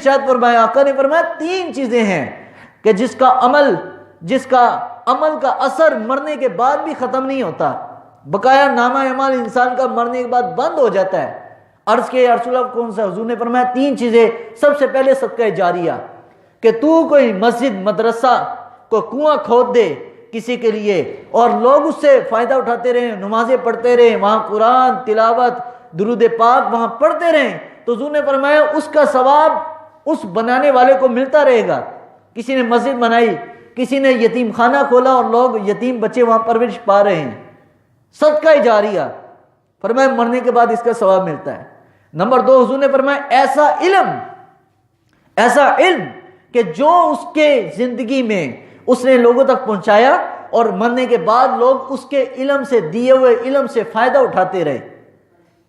ارشاد فرمایا، آقا نے فرمایا 3 چیزیں ہیں کہ جس کا عمل کا اثر مرنے کے بعد بھی ختم نہیں ہوتا، بقایا نامہ اعمال انسان کا مرنے کے بعد بند ہو جاتا ہے۔ عرض کیا یا رسول اللہ کون سا؟ حضور نے فرمایا 3 چیزیں۔ سب سے پہلے صدقہ جاریہ، کہ تو کوئی مسجد، مدرسہ، کوئی کنواں کھود دے کسی کے لیے اور لوگ اس سے فائدہ اٹھاتے رہیں، نمازیں پڑھتے رہیں، وہاں قرآن تلاوت درود پاک وہاں پڑھتے رہیں، تو حضور نے فرمایا اس کا ثواب اس بنانے والے کو ملتا رہے گا۔ کسی نے مسجد بنائی، کسی نے یتیم خانہ کھولا اور لوگ یتیم بچے وہاں پرورش پا رہے ہیں، صدقہ جاریہ، فرمایا مرنے کے بعد اس کا ثواب ملتا ہے۔ نمبر 2، حضور نے فرمایا ایسا علم کہ جو اس کے زندگی میں اس نے لوگوں تک پہنچایا اور مرنے کے بعد لوگ اس کے علم سے، دیے ہوئے علم سے فائدہ اٹھاتے رہے۔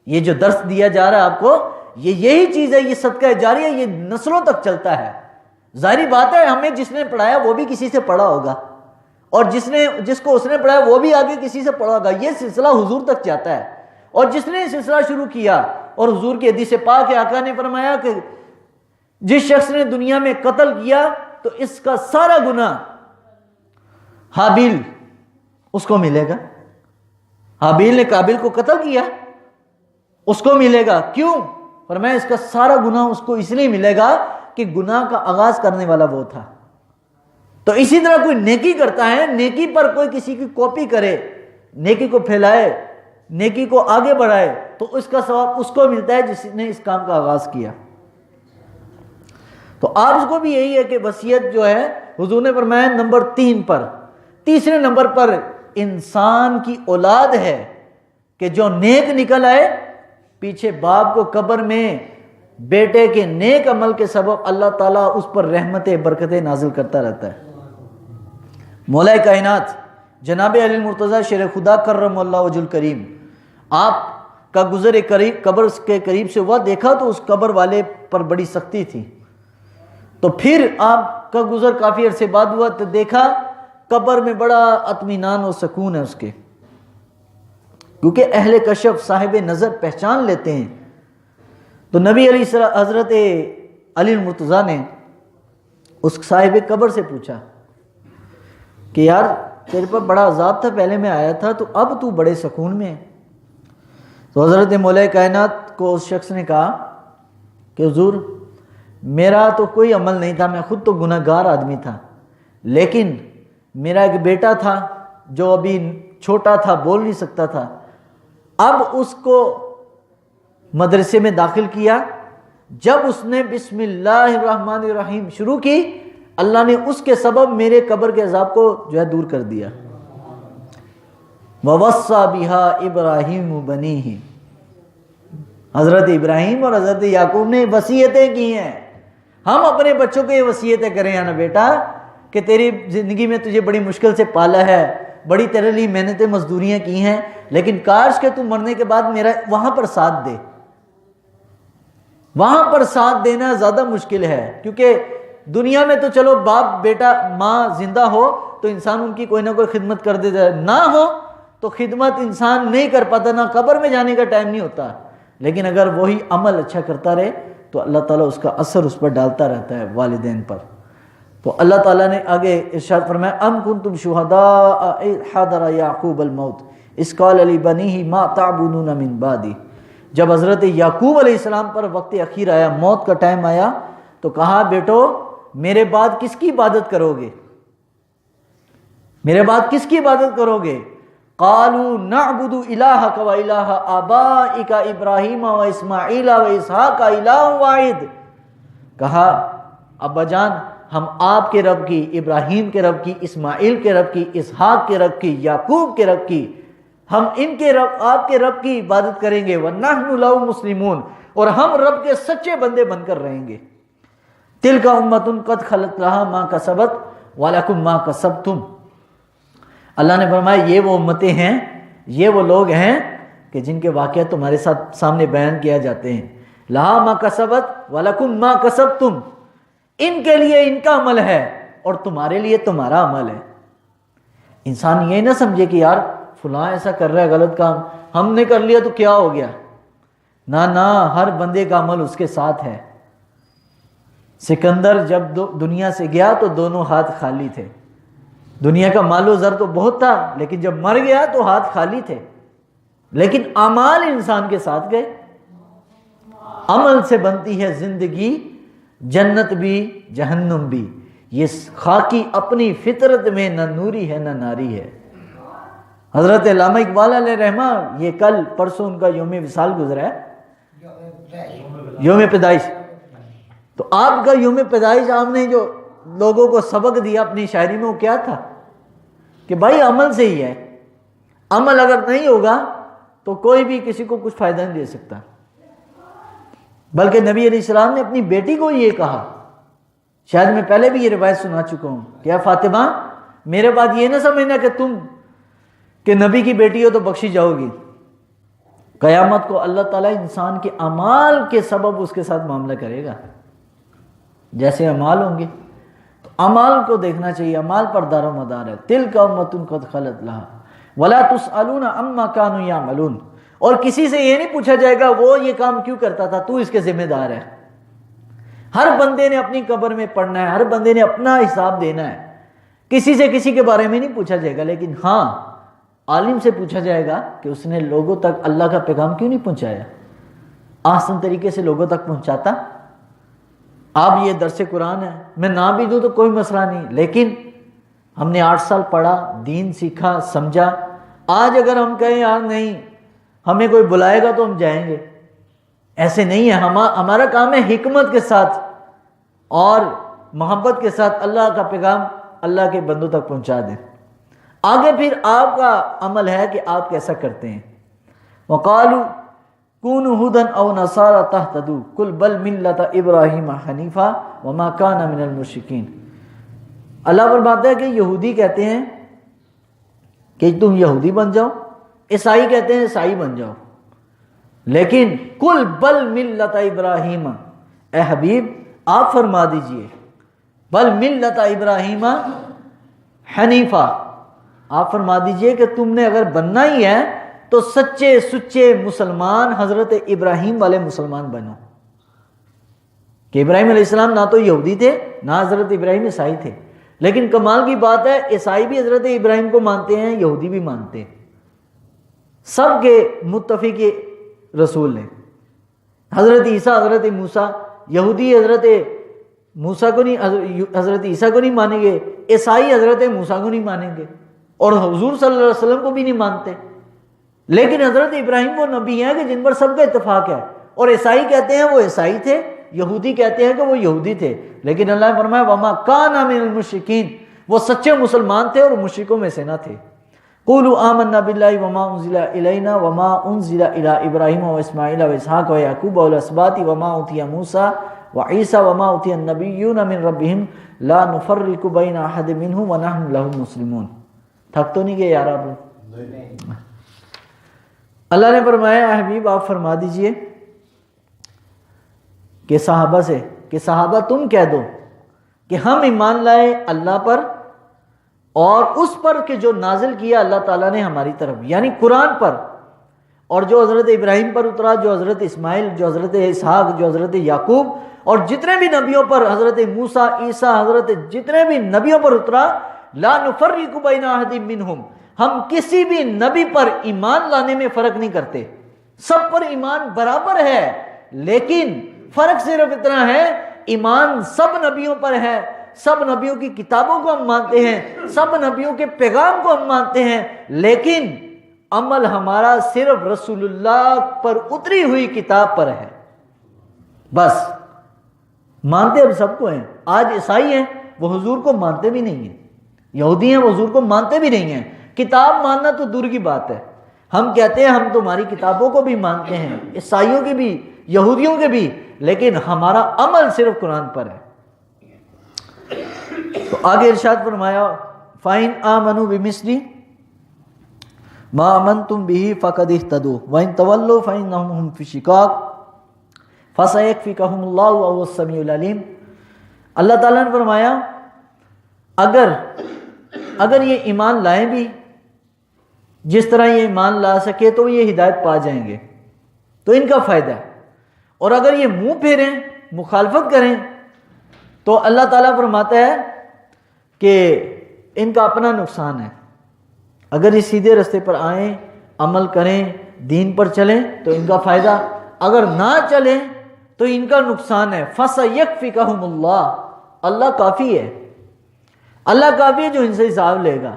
یہ جو درس دیا جا رہا ہے آپ کو، یہی چیز ہے، یہ صدقہ جاریہ، یہ نسلوں تک چلتا ہے۔ ظاہری بات ہے ہمیں جس نے پڑھایا وہ بھی کسی سے پڑھا ہوگا، اور جس کو اس نے پڑھایا وہ بھی آگے کسی سے پڑھا ہوگا، یہ سلسلہ حضور تک جاتا ہے۔ اور جس نے سلسلہ شروع کیا، اور حضور کی حدیث پاک ہے، آقا نے فرمایا کہ جس شخص نے دنیا میں قتل کیا تو اس کا سارا گناہ حابیل اس کو ملے گا۔ حابیل نے قابیل کو قتل کیا، اس کو ملے گا، کیوں؟ فرمایا اس کا سارا گناہ اس کو اس لیے ملے گا کہ گناہ کا آغاز کرنے والا وہ تھا۔ تو اسی طرح کوئی نیکی کرتا ہے، نیکی پر کوئی کسی کی کاپی کرے، نیکی کو پھیلائے، نیکی کو آگے بڑھائے، تو اس کا ثواب اس کو ملتا ہے جس نے اس کام کا آغاز کیا۔ تو آپ کو بھی یہی ہے کہ وصیت جو ہے حضور نے فرمایا نمبر 3 پر، تیسرے نمبر پر انسان کی اولاد ہے کہ جو نیک نکل آئے، پیچھے باپ کو قبر میں بیٹے کے نیک عمل کے سبب اللہ تعالیٰ اس پر رحمتیں برکتیں نازل کرتا رہتا ہے۔ مولا کائنات جناب علی المرتضیٰ شیر خدا کرم اللہ وجہ الکریم، آپ کا گزر قبر کے قریب سے ہوا، دیکھا تو اس قبر والے پر بڑی سختی تھی، تو پھر آپ کا گزر کافی عرصے بعد ہوا تو دیکھا قبر میں بڑا اطمینان و سکون ہے اس کے، کیونکہ اہل کشف صاحب نظر پہچان لیتے ہیں۔ تو نبی علیہ السلام حضرت علی المرتضیٰ نے اس صاحب قبر سے پوچھا کہ یار تیرے پر بڑا عذاب تھا پہلے میں آیا تھا، تو اب تو بڑے سکون میں ہے۔ تو حضرت مولا کائنات کو اس شخص نے کہا کہ حضور میرا تو کوئی عمل نہیں تھا، میں خود تو گناہ گار آدمی تھا، لیکن میرا ایک بیٹا تھا جو ابھی چھوٹا تھا، بول نہیں سکتا تھا، اب اس کو مدرسے میں داخل کیا، جب اس نے بسم اللہ الرحمن الرحیم شروع کی، اللہ نے اس کے سبب میرے قبر کے عذاب کو جو ہے دور کر دیا۔ وَوَصَّى بِهَا إِبْرَاهِيمُ بَنِيهِ، حضرت ابراہیم اور حضرت یعقوب نے وصیتیں کی ہیں۔ ہم اپنے بچوں کو یہ وصیتیں کریں نا بیٹا کہ تیری زندگی میں تجھے بڑی مشکل سے پالا ہے، بڑی تیرے لیے محنتیں مزدوریاں کی ہیں، لیکن کاش کہ تو مرنے کے بعد میرا وہاں پر ساتھ دے۔ وہاں پر ساتھ دینا زیادہ مشکل ہے، کیونکہ دنیا میں تو چلو باپ بیٹا ماں زندہ ہو تو انسان ان کی کوئی نہ کوئی خدمت کر دیتا ہے، نہ ہو تو خدمت انسان نہیں کر پاتا، نہ قبر میں جانے کا ٹائم نہیں ہوتا، لیکن اگر وہی عمل اچھا کرتا رہے تو اللہ تعالیٰ اس کا اثر اس پر ڈالتا رہتا ہے والدین پر۔ تو اللہ تعالیٰ نے آگے ارشاد فرمایا ام کنتم شہداء اذ حضر یعقوب الموت اذ قال لبنیہ ما تعبدون من بعدی، جب حضرت یعقوب علیہ السلام پر وقت اخیر آیا، موت کا ٹائم آیا، تو کہا بیٹو میرے بعد کس کی عبادت کرو گے، میرے بعد کس کی عبادت کرو گے؟ قالوا نعبد الہک و الہ آبائک ابراہیم و اسماعیل و اسحاق الہ واحد، کہا ابا جان ہم آپ کے رب کی، ابراہیم کے رب کی، اسماعیل کے رب کی، اسحاق کے رب کی، یعقوب کے رب کی، ہم ان کے رب آپ کے رب کی عبادت کریں گے، وَنَحْنُ لَهُ مُسْلِمُونَ، اور ہم رب کے سچے بندے بن کر رہیں گے۔ تِلْكَ أُمَّةٌ قَدْ خَلَتْ لَهَا مَا كَسَبَتْ وَلَكُمْ مَا كَسَبْتُمْ، اللہ نے فرمایا یہ وہ امتیں ہیں، یہ وہ لوگ ہیں کہ جن کے واقعات تمہارے ساتھ سامنے بیان کیا جاتے ہیں، لَهَا مَا كَسَبَتْ وَلَكُمْ مَا كَسَبْتُمْ، ان کے لیے ان کا عمل ہے اور تمہارے لیے تمہارا عمل ہے۔ انسان یہ نہ سمجھے کہ یار فلاں ایسا کر رہا ہے غلط کام، ہم نے کر لیا تو کیا ہو گیا، نہ ہر بندے کا عمل اس کے ساتھ ہے۔ سکندر جب دنیا سے گیا تو دونوں ہاتھ خالی تھے، دنیا کا مال و زر تو بہت تھا، لیکن جب مر گیا تو ہاتھ خالی تھے، لیکن اعمال انسان کے ساتھ گئے۔ عمل سے بنتی ہے زندگی، جنت بھی جہنم بھی، یہ خاکی اپنی فطرت میں نہ نوری ہے نہ ناری ہے۔ حضرت علامہ اقبال علیہ رحمہ، یہ کل پرسوں ان کا یوم وصال گزرا ہے، یوم پیدائش، تو آپ کا یوم پیدائش آپ نے جو لوگوں کو سبق دیا اپنی شاعری میں وہ کیا تھا کہ بھائی عمل سے ہی ہے، عمل اگر نہیں ہوگا تو کوئی بھی کسی کو کچھ فائدہ نہیں دے سکتا۔ بلکہ نبی علیہ السلام نے اپنی بیٹی کو یہ کہا، شاید میں پہلے بھی یہ روایت سنا چکا ہوں کہ اے فاطمہ میرے بات یہ نہ سمجھنا کہ تم کہ نبی کی بیٹی ہو تو بخشی جاؤ گی، قیامت کو اللہ تعالیٰ انسان کے اعمال کے سبب اس کے ساتھ معاملہ کرے گا، جیسے اعمال ہوں گے تو اعمال کو دیکھنا چاہیے، اعمال پر دار و مدار ہے۔ تلک امۃ قد خلت لہا ولا تسألون عما كانوا يعملون، اور کسی سے یہ نہیں پوچھا جائے گا وہ یہ کام کیوں کرتا تھا، تو اس کے ذمہ دار ہے۔ ہر بندے نے اپنی قبر میں پڑھنا ہے، ہر بندے نے اپنا حساب دینا ہے، کسی سے کسی کے بارے میں نہیں پوچھا جائے گا، لیکن ہاں عالم سے پوچھا جائے گا کہ اس نے لوگوں تک اللہ کا پیغام کیوں نہیں پہنچایا، آسان طریقے سے لوگوں تک پہنچاتا۔ اب یہ درس قرآن ہے، میں نہ بھی دوں تو کوئی مسئلہ نہیں، لیکن ہم نے 8 سال پڑھا، دین سیکھا، سمجھا، آج اگر ہم کہیں یار نہیں ہمیں کوئی بلائے گا تو ہم جائیں گے، ایسے نہیں ہے۔ ہمارا کام ہے حکمت کے ساتھ اور محبت کے ساتھ اللہ کا پیغام اللہ کے بندوں تک پہنچا دیں۔ آگے پھر آپ کا عمل ہے کہ آپ کیسا کرتے ہیں۔ وقالوا كونوا هودا او نصارى تهتدوا قل بل ملة ابراہیم حنیفا وما كان من المشرکین۔ اللہ فرماتا ہے کہ یہودی کہتے ہیں کہ تم یہودی بن جاؤ، عیسائی کہتے ہیں عیسائی بن جاؤ، لیکن قل بل ملة ابراہیم، اے حبیب آپ فرما دیجئے بل ملة ابراہیم حنیفا، آپ فرما دیجئے کہ تم نے اگر بننا ہی ہے تو سچے سچے مسلمان حضرت ابراہیم والے مسلمان بنو، کہ ابراہیم علیہ السلام نہ تو یہودی تھے نہ حضرت ابراہیم عیسائی تھے، لیکن کمال کی بات ہے عیسائی بھی حضرت ابراہیم کو مانتے ہیں، یہودی بھی مانتے ہیں، سب کے متفق رسول ہیں۔ حضرت عیسیٰ حضرت موسیٰ، یہودی حضرت موسیٰ کو نہیں، حضرت عیسیٰ کو نہیں مانیں گے، عیسائی حضرت موسیٰ کو نہیں مانیں گے، اور حضور صلی اللہ علیہ وسلم کو بھی نہیں مانتے، لیکن حضرت ابراہیم وہ نبی ہیں کہ جن پر سب کا اتفاق ہے، اور عیسائی کہتے ہیں وہ عیسائی تھے، یہودی کہتے ہیں کہ وہ یہودی تھے، لیکن اللہ نے فرمایا وما کان من المشرکین، وہ سچے مسلمان تھے اور مشرکوں میں سے نہ تھے۔ قولوا آمنا باللہ وما انزل الینا وما انزل الی ابراہیم واسماعیل واسحاق ویعقوب والاسباط وما اوتی موسیٰ وعیسیٰ وما اوتی النبیون من ربہم لا نفرق بین احد منہم ونحن لہ مسلمون۔ تھک تو نہیں گئے یار آپ لوگ؟ اللہ نے فرمایا اے حبیب آپ فرما دیجئے کہ صحابہ سے کہ صحابہ تم کہہ دو کہ ہم ایمان لائے اللہ پر اور اس پر کہ جو نازل کیا اللہ تعالیٰ نے ہماری طرف، یعنی قرآن پر، اور جو حضرت ابراہیم پر اترا، جو حضرت اسماعیل، جو حضرت اسحاق، جو حضرت یعقوب اور جتنے بھی نبیوں پر، حضرت موسیٰ، عیسیٰ، حضرت جتنے بھی نبیوں پر اترا، لا نفرق بین احد منہم، ہم کسی بھی نبی پر ایمان لانے میں فرق نہیں کرتے، سب پر ایمان برابر ہے، لیکن فرق صرف اتنا ہے ایمان سب نبیوں پر ہے، سب نبیوں کی کتابوں کو ہم مانتے ہیں، سب نبیوں کے پیغام کو ہم مانتے ہیں، لیکن عمل ہمارا صرف رسول اللہ پر اتری ہوئی کتاب پر ہے، بس۔ مانتے اب سب کو ہیں، آج عیسائی ہیں وہ حضور کو مانتے بھی نہیں ہیں، یہودی ہیں وہ حضور کو مانتے بھی نہیں ہیں، کتاب ماننا تو دور کی بات ہے، ہم کہتے ہیں ہم تمہاری کتابوں کو بھی مانتے ہیں، عیسائیوں کی بھی، یہودیوں کے بھی، لیکن ہمارا عمل صرف قرآن پر ہے۔ تو آگے ارشاد فرمایا فَإِنْ آمَنُوا بِمِثْلِ مَا آمَنْتُمْ بِهِ فَقَدِ اهْتَدُوا وَإِنْ تَوَلَّوْا فَإِنَّهُمْ هُمْ فِي شِقَاقٍ فَسَيَكْفِيكَهُمُ اللَّهُ وَهُوَ السَّمِيعُ الْعَلِيمُ۔ اللہ تعالیٰ نے فرمایا اگر یہ ایمان لائیں بھی جس طرح یہ ایمان لا سکے تو یہ ہدایت پا جائیں گے، تو ان کا فائدہ ہے، اور اگر یہ منہ پھیریں، مخالفت کریں تو اللہ تعالیٰ فرماتا ہے کہ ان کا اپنا نقصان ہے. اگر اس سیدھے رستے پر آئیں، عمل کریں، دین پر چلیں تو ان کا فائدہ، اگر نہ چلیں تو ان کا نقصان ہے. فَسَيَكْفِكَهُمُ اللَّهُ، اللہ کافی ہے، اللہ کافی ہے جو ان سے حساب لے گا.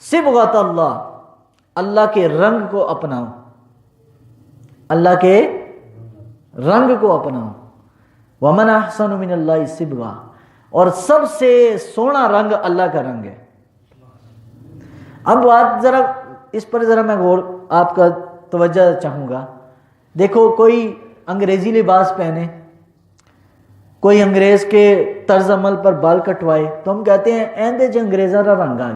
صبغۃ اللہ، اللہ کے رنگ کو اپناؤ، اللہ کے رنگ کو اپناؤ. وَمَنْ أَحْسَنُ مِنَ اللَّهِ صِبْغًا، اور سب سے سونا رنگ اللہ کا رنگ ہے. اب بات ذرا اس پر ذرا میں غور آپ کا توجہ چاہوں گا. دیکھو کوئی انگریزی لباس پہنے، کوئی انگریز کے طرز عمل پر بال کٹوائے تو ہم کہتے ہیں ایندے چ انگریزاں دا رنگ آ